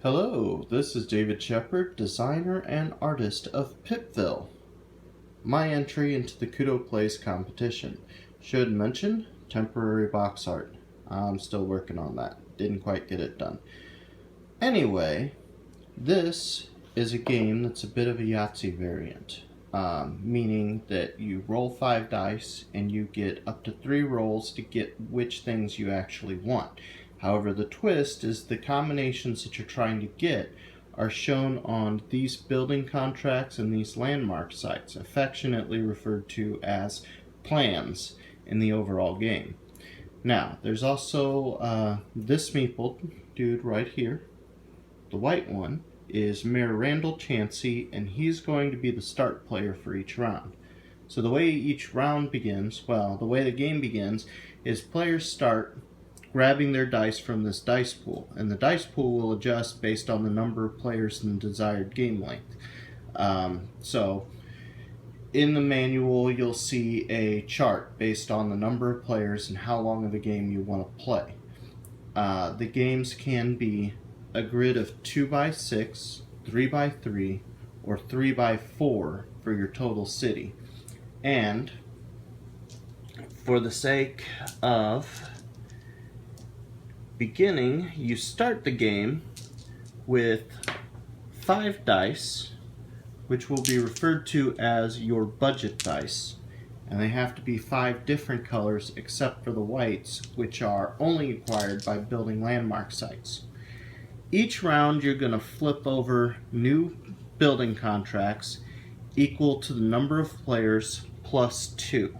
Hello, this is David Shepard, designer and artist of Pipville. My entry into the CudoPlays competition. Should mention, temporary box art. I'm still working on that. Didn't quite get it done. Anyway, this is a game that's a bit of a Yahtzee variant. Meaning that you roll 5 dice and you get up to 3 rolls to get which things you actually want. However, the twist is the combinations that you're trying to get are shown on these building contracts and these landmark sites, affectionately referred to as plans in the overall game. Now, there's also this meeple dude right here. The white one is Mayor Randall Chansey, and he's going to be the start player for each round. So the way each round begins, the way the game begins, is players start grabbing their dice from this dice pool, and the dice pool will adjust based on the number of players and the desired game length. So in the manual you'll see a chart based on the number of players and how long of a game you want to play. The games can be a grid of 2x6, 3x3, or 3x4 for your total city. And for the sake of beginning, you start the game with 5 dice, which will be referred to as your budget dice. And they have to be 5 different colors except for the whites, which are only acquired by building landmark sites. Each round you're going to flip over new building contracts equal to the number of players plus 2.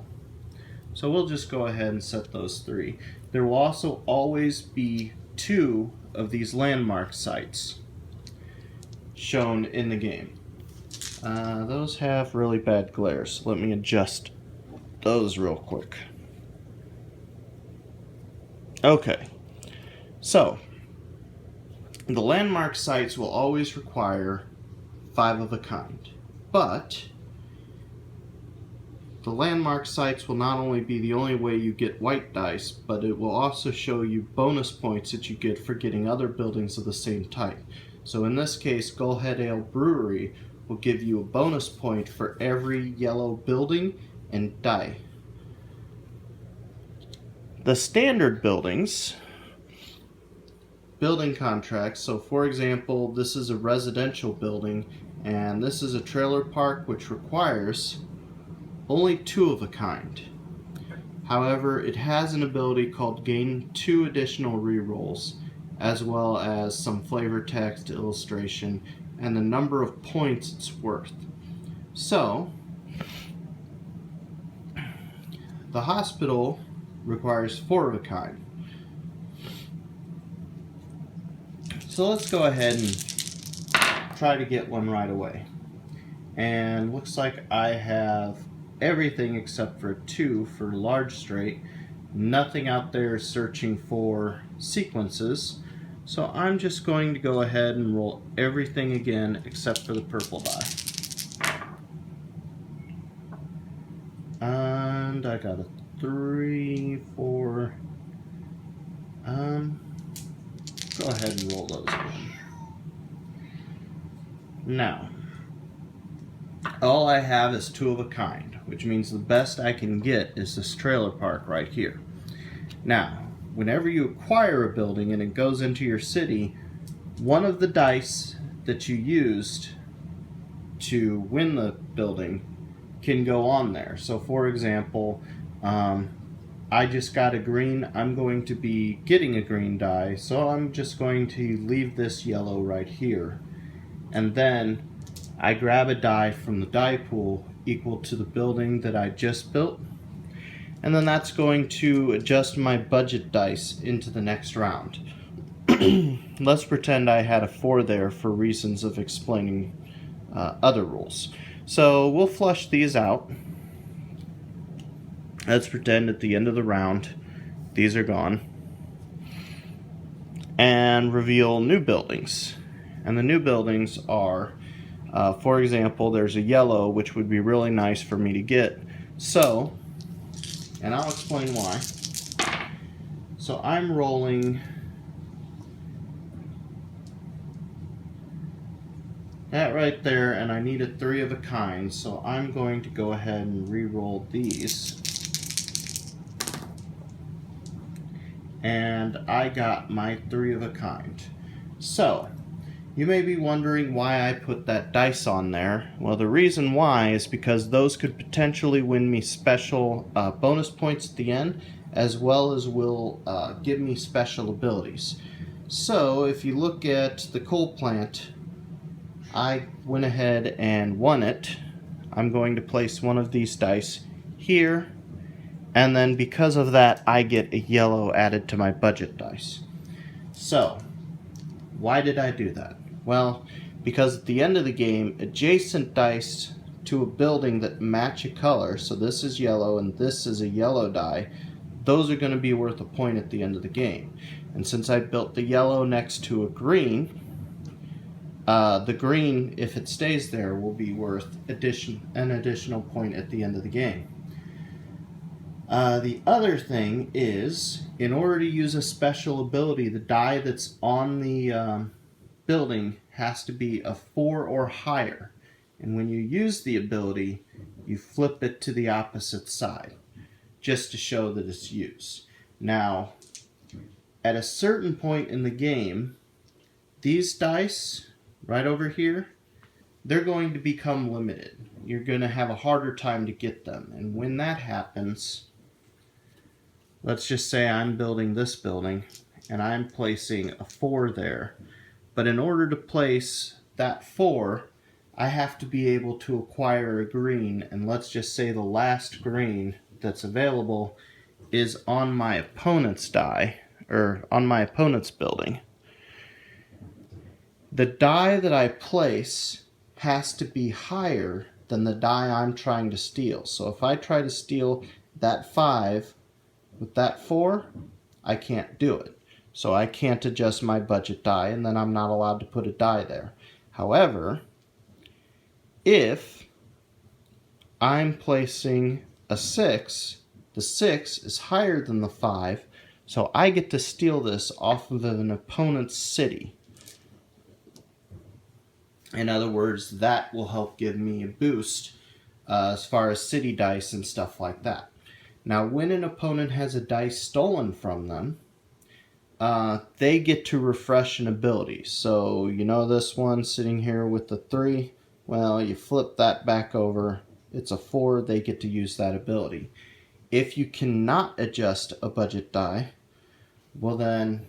So we'll just go ahead and set those 3. There will also always be 2 of these landmark sites shown in the game. Those have really bad glare, so let me adjust those real quick. Okay, so the landmark sites will always require 5 of a kind, but the landmark sites will not only be the only way you get white dice, but it will also show you bonus points that you get for getting other buildings of the same type. So in this case, Gullhead Ale Brewery will give you a bonus point for every yellow building and die. The standard building contracts, so for example, this is a residential building and this is a trailer park which requires only 2 of a kind. However, it has an ability called gain 2 additional rerolls, as well as some flavor text, illustration, and the number of points it's worth. So, the hospital requires 4 of a kind. So let's go ahead and try to get one right away. And looks like I have everything except for a 2 for large straight. Nothing out there is searching for sequences. So I'm just going to go ahead and roll everything again except for the purple die. And I got a 3, 4. Go ahead and roll those again. Now, all I have is 2 of a kind, which means the best I can get is this trailer park right here. Now, whenever you acquire a building and it goes into your city, one of the dice that you used to win the building can go on there. So for example, I just got a green. I'm going to be getting a green die, so I'm just going to leave this yellow right here. And then I grab a die from the die pool equal to the building that I just built, and then that's going to adjust my budget dice into the next round. Let's pretend I had a 4 there for reasons of explaining other rules. So we'll flush these out. Let's pretend at the end of the round these are gone, and reveal new buildings. And the new buildings are, for example, there's a yellow, which would be really nice for me to get. So, and I'll explain why. So I'm rolling that right there, and I needed 3 of a kind, so I'm going to go ahead and re-roll these. And I got my 3 of a kind. So, you may be wondering why I put that dice on there. Well, the reason why is because those could potentially win me special bonus points at the end, as well as will give me special abilities. So, if you look at the coal plant, I went ahead and won it. I'm going to place one of these dice here, and then because of that, I get a yellow added to my budget dice. So, why did I do that? Well, because at the end of the game, adjacent dice to a building that match a color, so this is yellow and this is a yellow die, those are going to be worth a point at the end of the game. And since I built the yellow next to a green, the green, if it stays there, will be worth an additional point at the end of the game. The other thing is, in order to use a special ability, the die that's on the building has to be a 4 or higher. And when you use the ability, you flip it to the opposite side, just to show that it's used. Now, at a certain point in the game, these dice right over here, they're going to become limited. You're going to have a harder time to get them. And when that happens, let's just say I'm building this building and I'm placing a 4 there. But in order to place that 4, I have to be able to acquire a green, and let's just say the last green that's available is on my opponent's die, or on my opponent's building. The die that I place has to be higher than the die I'm trying to steal. So if I try to steal that 5 with that 4, I can't do it. So I can't adjust my budget die, and then I'm not allowed to put a die there. However, if I'm placing a 6, the 6 is higher than the 5, so I get to steal this off of an opponent's city. In other words, that will help give me a boost as far as city dice and stuff like that. Now, when an opponent has a dice stolen from them, they get to refresh an ability. So, you know this one sitting here with the 3? Well, you flip that back over. It's a 4. They get to use that ability. If you cannot adjust a budget die, well then,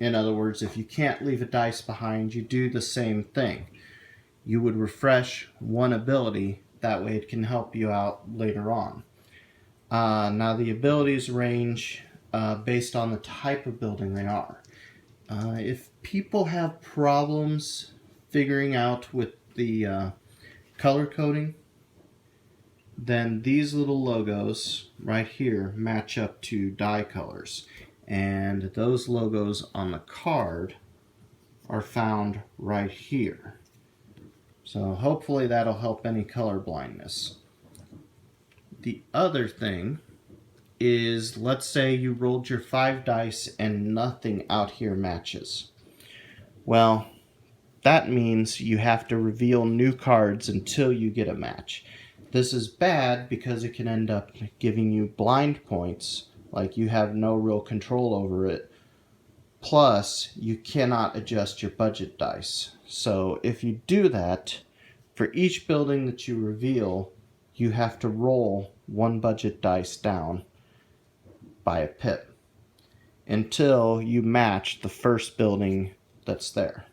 in other words, if you can't leave a dice behind, you do the same thing. You would refresh one ability. That way it can help you out later on. Now, the abilities range based on the type of building they are. If people have problems figuring out with the color coding, then these little logos right here match up to die colors. And those logos on the card are found right here. So hopefully that'll help any color blindness. The other thing is, let's say you rolled your 5 dice and nothing out here matches. Well, that means you have to reveal new cards until you get a match. This is bad because it can end up giving you blind points, like you have no real control over it. Plus, you cannot adjust your budget dice. So if you do that, for each building that you reveal, you have to roll 1 budget dice down by a pip until you match the first building that's there.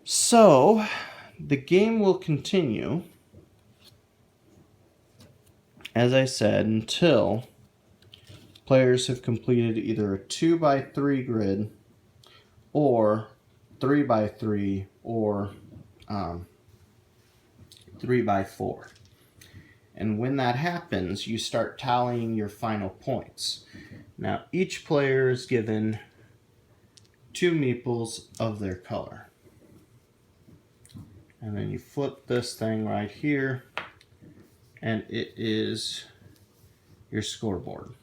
So, the game will continue, as I said, until players have completed either a 2x3 grid or 3x3 or 3x4. And when that happens, you start tallying your final points. Now, each player is given 2 meeples of their color. And then you flip this thing right here, and it is your scoreboard.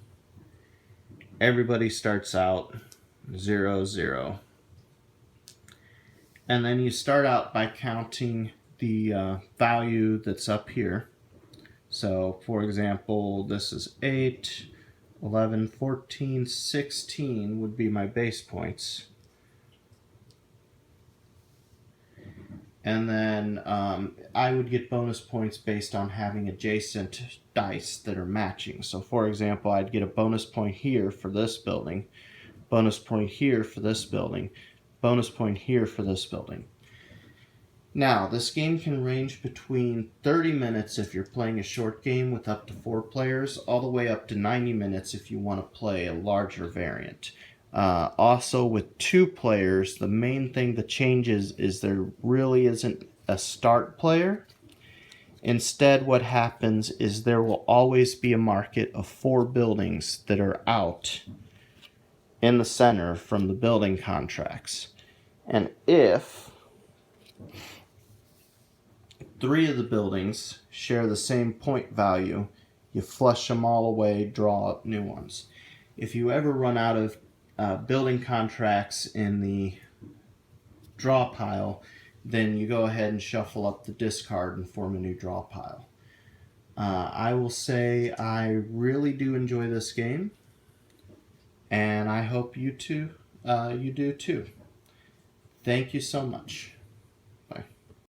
Everybody starts out 0-0. And then you start out by counting the value that's up here. So, for example, this is 8, 11, 14, 16 would be my base points. And then I would get bonus points based on having adjacent dice that are matching. So, for example, I'd get a bonus point here for this building, bonus point here for this building, bonus point here for this building. Now, this game can range between 30 minutes if you're playing a short game with up to 4 players, all the way up to 90 minutes if you want to play a larger variant. Also, with 2 players, the main thing that changes is there really isn't a start player. Instead, what happens is there will always be a market of 4 buildings that are out in the center from the building contracts. And if 3 of the buildings share the same point value, you flush them all away, draw up new ones. If you ever run out of building contracts in the draw pile, then you go ahead and shuffle up the discard and form a new draw pile. I will say I really do enjoy this game, and I hope you do too. Thank you so much.